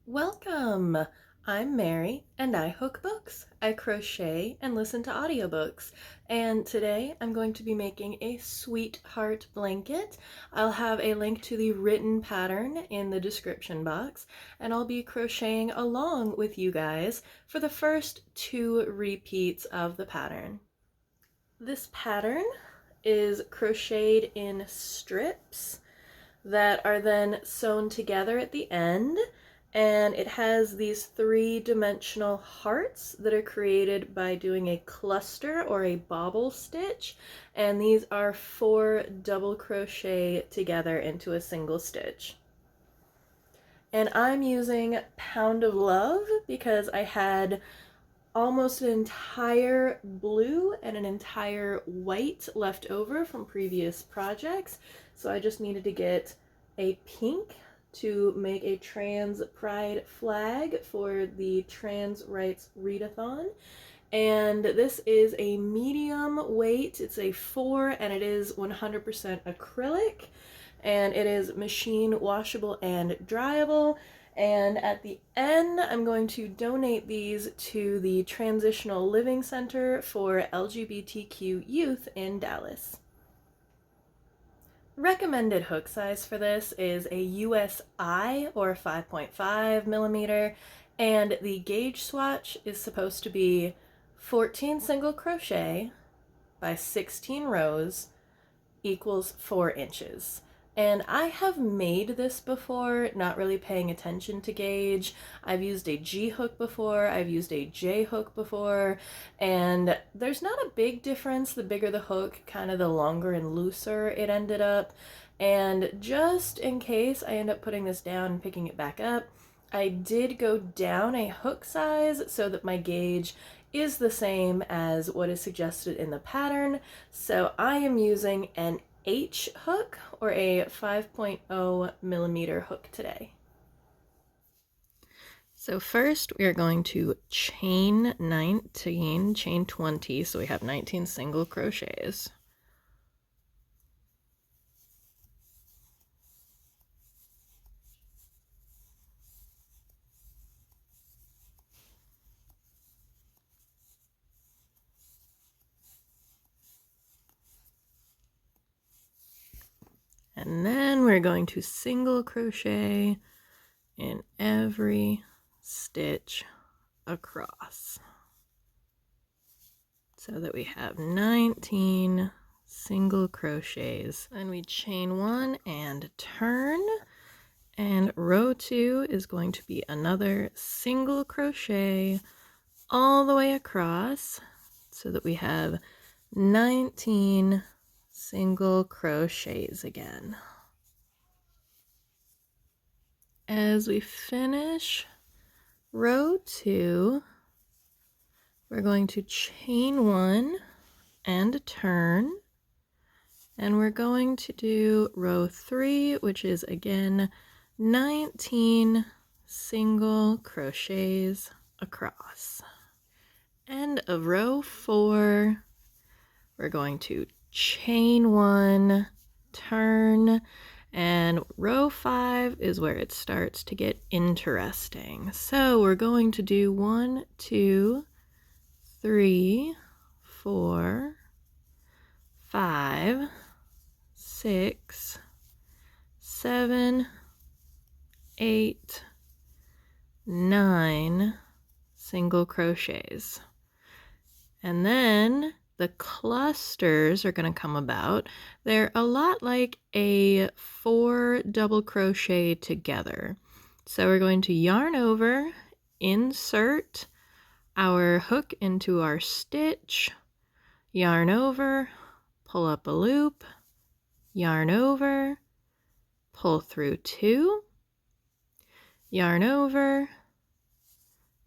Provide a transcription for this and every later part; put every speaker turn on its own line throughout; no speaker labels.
Welcome! I'm Mary and I hook books. I crochet and listen to audiobooks. And today I'm going to be making a sweetheart blanket. I'll have a link to the written pattern in the description box, and I'll be crocheting along with you guys for the first 2 repeats of the pattern. This pattern is crocheted in strips that are then sewn together at the end, and it has these 3-dimensional hearts that are created by doing a cluster or a bobble stitch, and these are 4 double crochet together into a single stitch. And I'm using Pound of Love because I had almost an entire blue and an entire white left over from previous projects. So I just needed to get a pink to make a trans pride flag for the trans rights readathon. And this is a medium weight. It's a 4 and it is 100% acrylic, and it is machine washable and dryable. And at the end, I'm going to donate these to the Transitional Living Center for LGBTQ youth in Dallas. Recommended hook size for this is a USI or 5.5 millimeter, and the gauge swatch is supposed to be 14 single crochet by 16 rows equals 4 inches. And I have made this before, not really paying attention to gauge. I've used a G hook before, I've used a J hook before, and there's not a big difference. The bigger the hook, kind of the longer and looser it ended up. And just in case I end up putting this down and picking it back up, I did go down a hook size so that my gauge is the same as what is suggested in the pattern. So I am using an H hook or a 5.0 millimeter hook today. So first we are going to chain 20, so we have 19 single crochets. And then we're going to single crochet in every stitch across so that we have 19 single crochets. Then we chain 1 and turn, and row 2 is going to be another single crochet all the way across so that we have 19 single crochets again. As we finish row 2, we're going to chain 1 and turn, and we're going to do row 3, which is again 19 single crochets across. End of row 4, we're going to chain 1, turn, and row 5 is where it starts to get interesting. So we're going to do 1, 2, 3, 4, 5, 6, 7, 8, 9 single crochets. And then the clusters are going to come about. They're a lot like a 4 double crochet together. So we're going to yarn over, insert our hook into our stitch, yarn over, pull up a loop, yarn over, pull through 2, yarn over,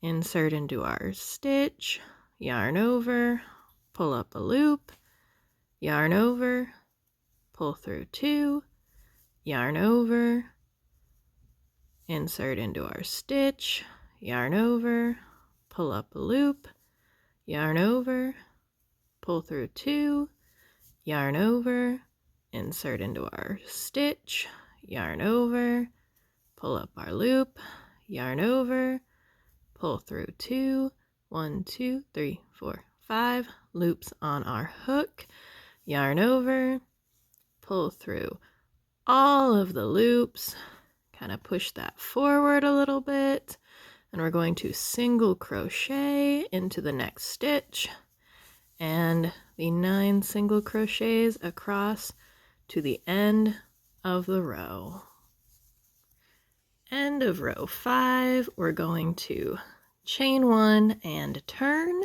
insert into our stitch, yarn over, pull up a loop, yarn over, pull through 2, yarn over, insert into our stitch, yarn over, pull up a loop, yarn over, pull through 2, yarn over, insert into our stitch, yarn over, pull up our loop, yarn over, pull through 2, 1, 2, 3, 4, 5 loops on our hook, yarn over, pull through all of the loops, kind of push that forward a little bit, and we're going to single crochet into the next stitch and the 9 single crochets across to the end of the row. End of row 5, we're going to chain 1 and turn,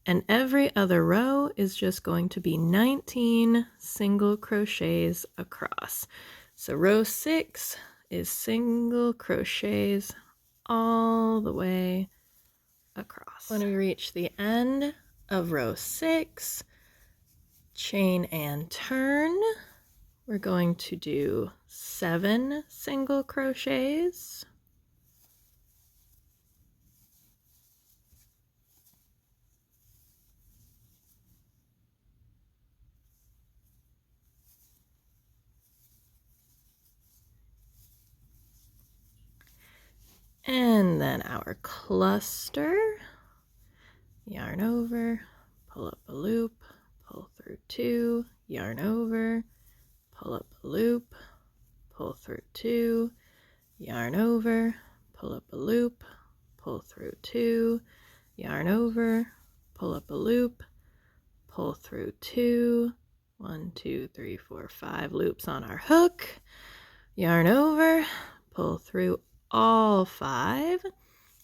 and every other row is just going to be 19 single crochets across. So row 6 is single crochets all the way across. When we reach the end of row 6, chain and turn, we're going to do 7 single crochets. And then our cluster, yarn over, pull up a loop, pull through 2, yarn over, pull up a loop, pull through 2, yarn over, pull up a loop, pull through 2, yarn over, pull up a loop, pull through 2, 1, 2, 3, 4, 5 loops on our hook, yarn over, pull through all 5,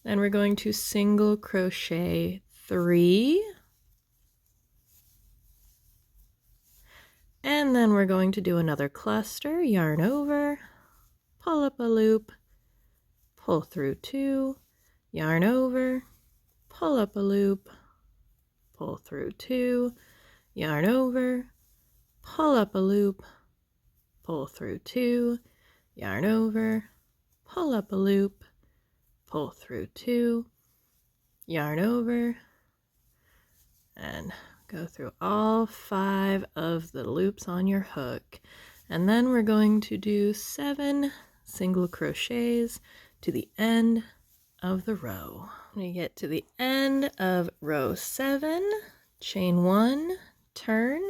then we're going to single crochet 3, and then we're going to do another cluster, yarn over, pull up a loop, pull through 2, yarn over, pull up a loop, pull through 2, yarn over, pull up a loop, pull through 2, yarn over, pull up a loop, pull through 2, yarn over, and go through all 5 of the loops on your hook. And then we're going to do 7 single crochets to the end of the row. When we get to the end of row 7, chain 1, turn.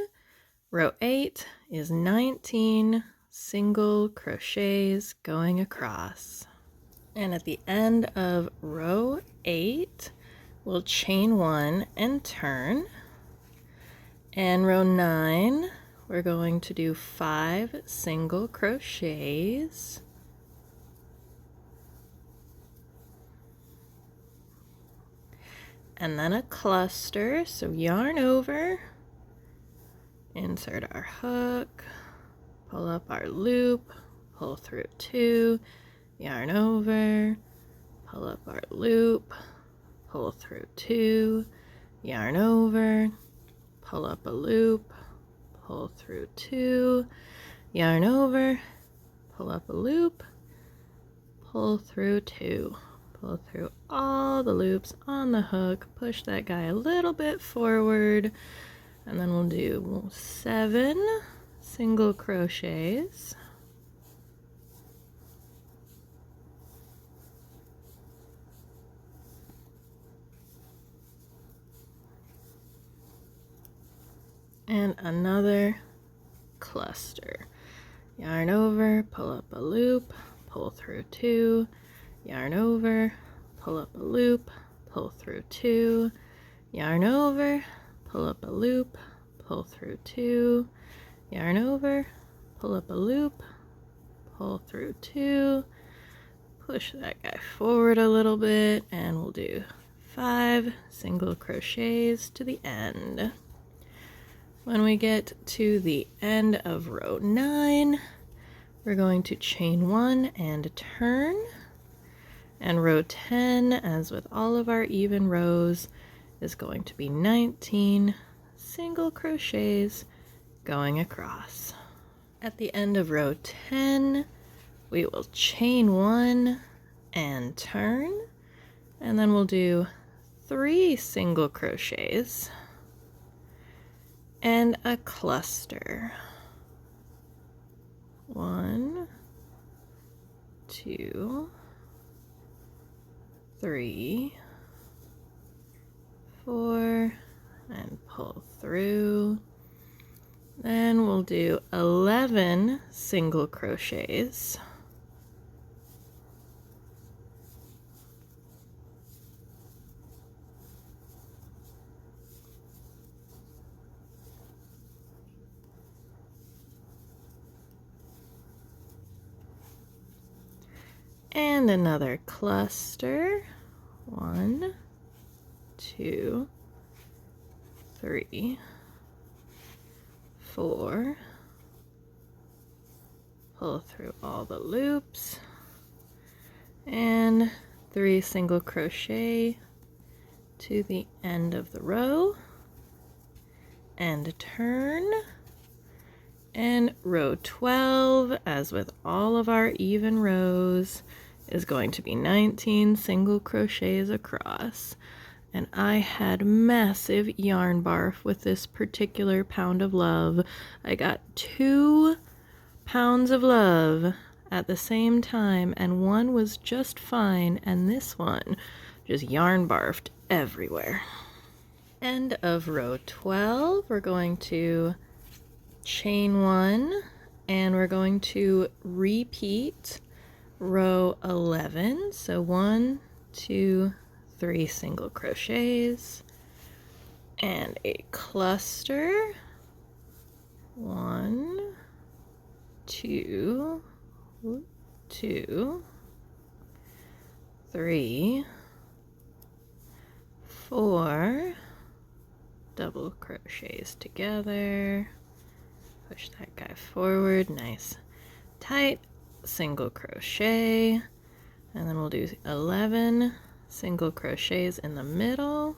Row 8 is 19 single crochets going across. And at the end of row 8, we'll chain 1 and turn. And row 9, we're going to do 5 single crochets. And then a cluster, so yarn over, insert our hook, pull up our loop, pull through 2, yarn over, pull up our loop, pull through 2, yarn over, pull up a loop, pull through 2, yarn over, pull up a loop, pull through 2, pull through all the loops on the hook, push that guy a little bit forward, and then we'll do 7 single crochets. And another cluster. Yarn over, pull up a loop, pull through 2, yarn over, pull up a loop, pull through 2, yarn over, pull up a loop, pull through 2, yarn over, pull up a loop, pull through 2, push that guy forward a little bit, and we'll do 5 single crochets to the end. When we get to the end of row 9, we're going to chain 1 and turn. And row 10, as with all of our even rows, is going to be 19 single crochets going across. At the end of row 10, we will chain 1 and turn, and then we'll do 3 single crochets and a cluster. 1, 2, 3, 4, and pull through. Then we'll do 11 single crochets. And another cluster. 1, 2, 3, 4. Pull through all the loops. And 3 single crochet to the end of the row. And turn. And row 12, as with all of our even rows, is going to be 19 single crochets across. And I had massive yarn barf with this particular pound of love. I got 2 pounds of love at the same time, and one was just fine, and this one just yarn barfed everywhere. End of row 12, we're going to chain 1, and we're going to repeat row 11. So 1, 2, 3 single crochets and a cluster. 1, 2, 2, 3, 4 double crochets together. Push that guy forward, nice tight single crochet, and then we'll do 11 single crochets in the middle.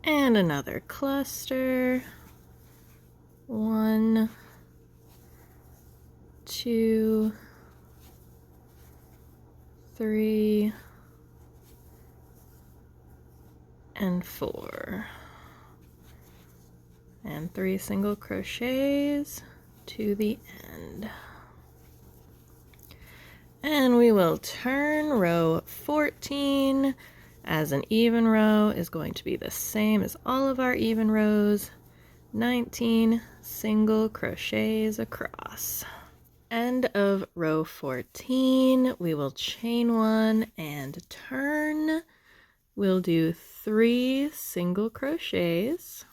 And another cluster. 1, 2, 3, and 4. And 3 single crochets to the end. And we will turn row 14, as an even row is going to be the same as all of our even rows. 19 single crochets across. End of row 14, we will chain 1 and turn. We'll do 3 single crochets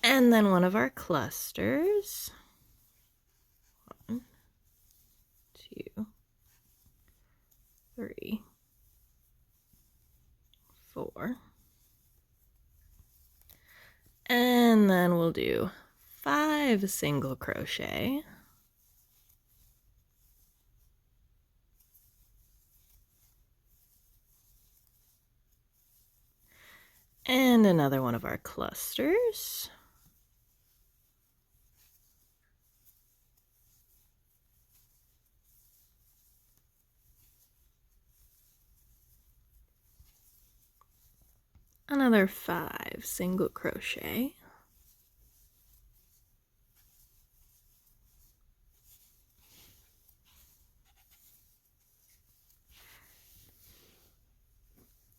and then one of our clusters. 1, 2, 3, 4. And then we'll do 5 single crochet. And another one of our clusters. Another 5 single crochet.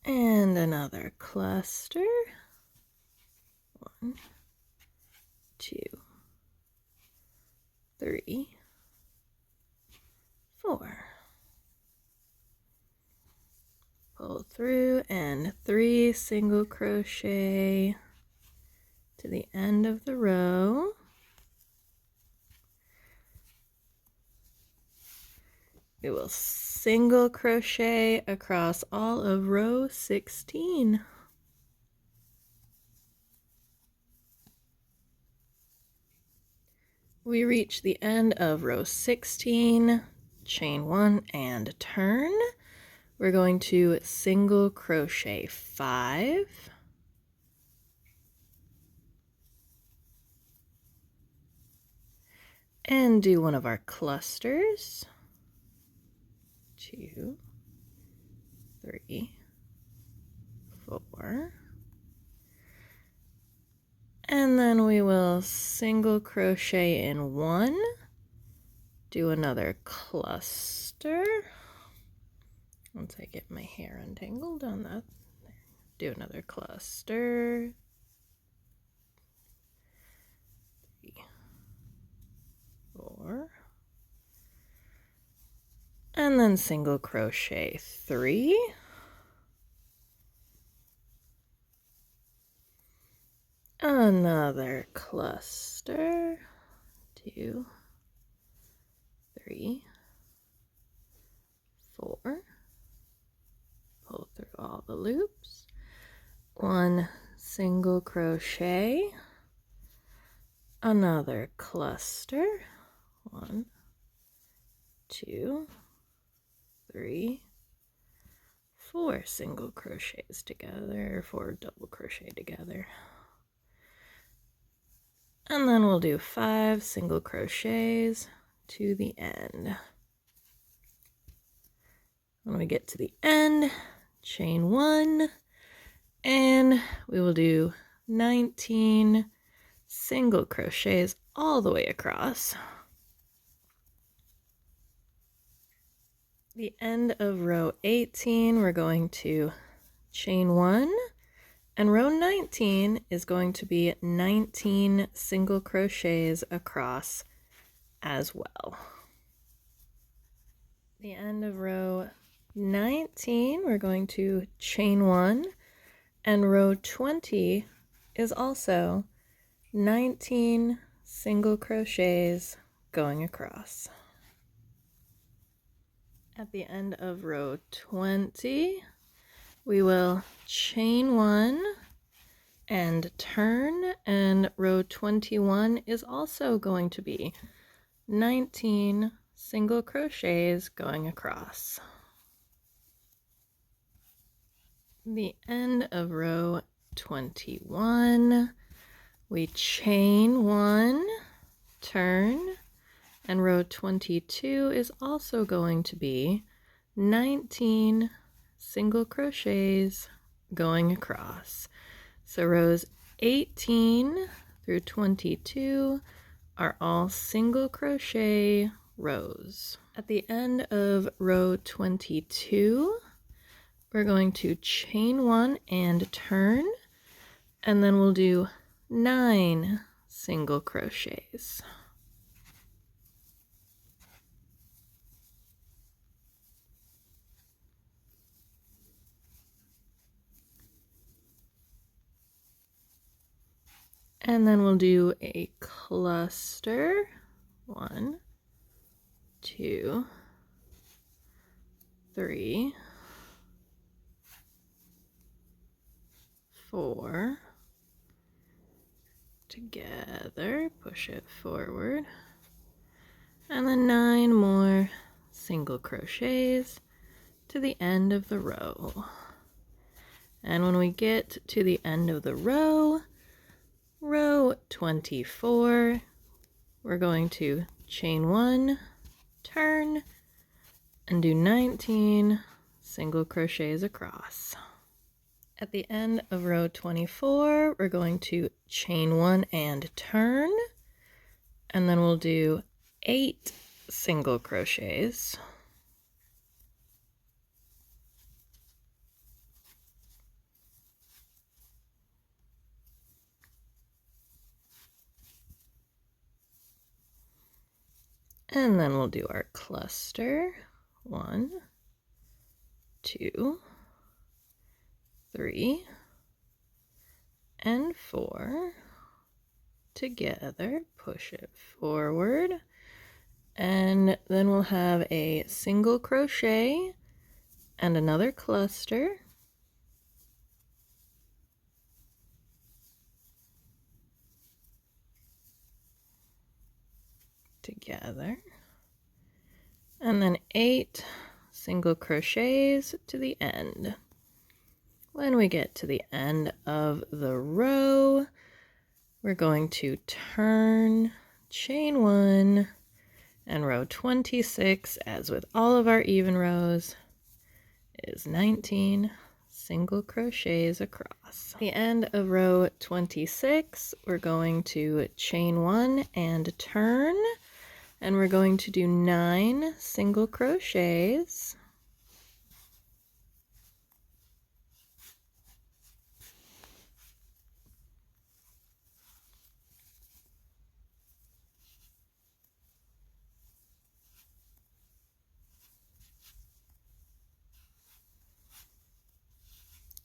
And another cluster. 1, 2, 3, 4. Pull through and 3 single crochet to the end of the row. We will single crochet across all of row 16. We reach the end of row 16, chain 1 and turn. We're going to single crochet 5. And do one of our clusters. 2, 3, 4, and then we will single crochet in 1, do another cluster. Once I get my hair untangled on that, do another cluster, 3, 4, and then single crochet 3, another cluster, 2, 3, 4, pull through all the loops, 1 single crochet, another cluster, 1, 2, 3, 4 single crochets together, 4 double crochet together. And then we'll do 5 single crochets to the end. When we get to the end, chain 1, and we will do 19 single crochets all the way across. The end of row 18, we're going to chain 1, and row 19 is going to be 19 single crochets across as well. The end of row 19, we're going to chain 1, and row 20 is also 19 single crochets going across. At the end of row 20, we will chain 1 and turn, and row 21 is also going to be 19 single crochets going across. The end of row 21, we chain 1, turn, and row 22 is also going to be 19 single crochets going across. So rows 18 through 22 are all single crochet rows. At the end of row 22, we're going to chain 1 and turn, and then we'll do 9 single crochets. And then we'll do a cluster, 1, 2, 3, 4, together, push it forward, and then 9 more single crochets to the end of the row. And when we get to the end of the row, row 24, we're going to chain 1, turn, and do 19 single crochets across. At the end of row 24, we're going to chain 1 and turn, and then we'll do 8 single crochets. And then we'll do our cluster, 1, 2, 3, and 4, together, push it forward, and then we'll have a single crochet and another cluster, together, and then 8 single crochets to the end. When we get to the end of the row, we're going to turn, chain 1, And row 26, as with all of our even rows, is 19 single crochets across. At the end of row 26, we're going to chain 1 and turn, and we're going to do 9 single crochets.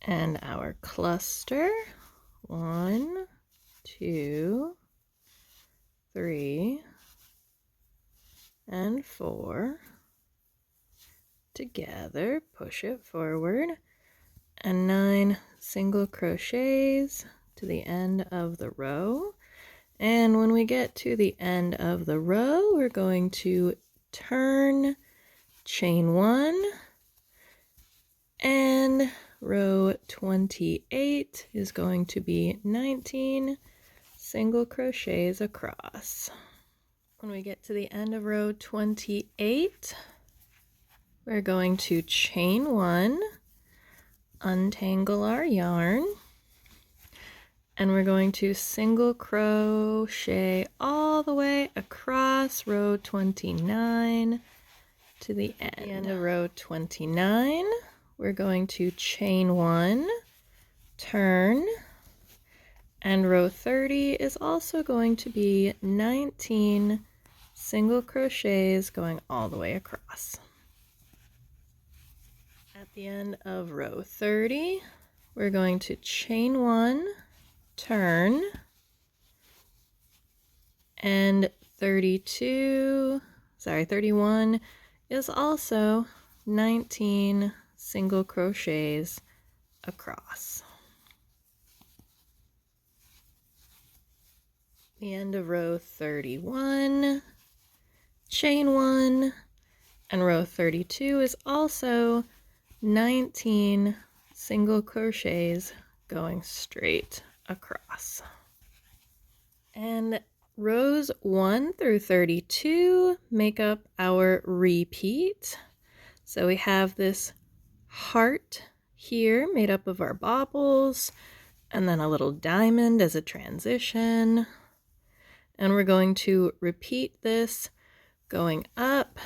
And our cluster, 1, 2, 3, and 4. Together, push it forward, and 9 single crochets to the end of the row. And when we get to the end of the row, we're going to turn, chain 1, and row 28 is going to be 19 single crochets across. When we get to the end of row 28, we're going to chain 1, untangle our yarn, and we're going to single crochet all the way across row 29 to the end. At the end of row 29, we're going to chain 1, turn, and row 30 is also going to be 19 single crochets going all the way across. At the end of row 30, we're going to chain 1, turn, and 31 is also 19 single crochets across. The end of row 31, chain 1, and row 32 is also 19 single crochets going straight across. And rows 1 through 32 make up our repeat. So we have this heart here made up of our baubles, and then a little diamond as a transition. And we're going to repeat this going up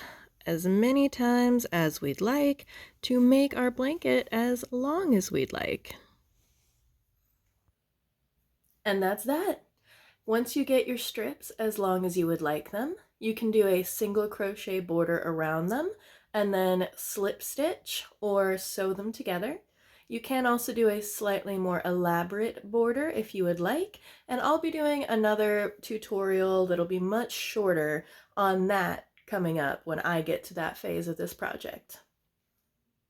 as many times as we'd like to make our blanket as long as we'd like. And that's that. Once you get your strips as long as you would like them, you can do a single crochet border around them and then slip stitch or sew them together. You can also do a slightly more elaborate border if you would like, and I'll be doing another tutorial that'll be much shorter on that coming up when I get to that phase of this project.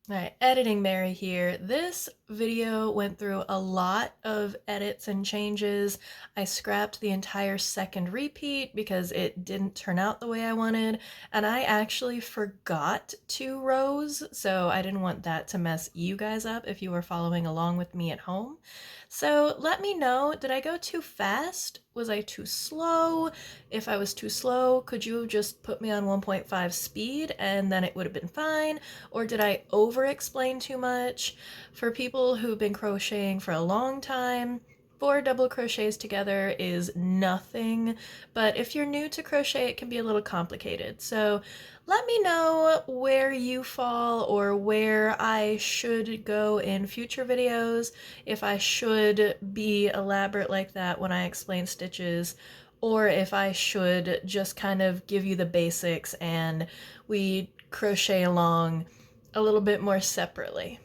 Alright, editing Mary here. This video went through a lot of edits and changes. I scrapped the entire second repeat because it didn't turn out the way I wanted, and I actually forgot 2 rows, so I didn't want that to mess you guys up if you were following along with me at home. So let me know, did I go too fast? Was I too slow? If I was too slow, could you just put me on 1.5 speed and then it would have been fine? Or did I over-explain too much? For people who've been crocheting for a long time, 4 double crochets together is nothing, but if you're new to crochet, it can be a little complicated. So let me know where you fall or where I should go in future videos, if I should be elaborate like that when I explain stitches, or if I should just kind of give you the basics and we crochet along a little bit more separately.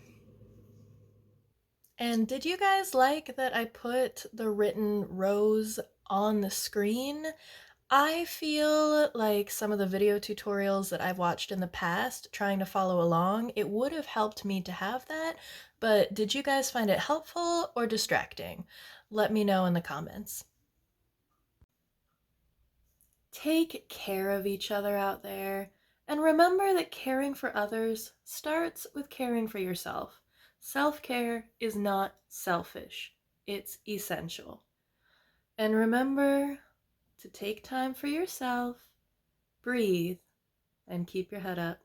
And did you guys like that I put the written rows on the screen? I feel like some of the video tutorials that I've watched in the past trying to follow along, it would have helped me to have that, but did you guys find it helpful or distracting? Let me know in the comments. Take care of each other out there, and remember that caring for others starts with caring for yourself. Self-care is not selfish, it's essential. And remember to take time for yourself breathe, and keep your head up.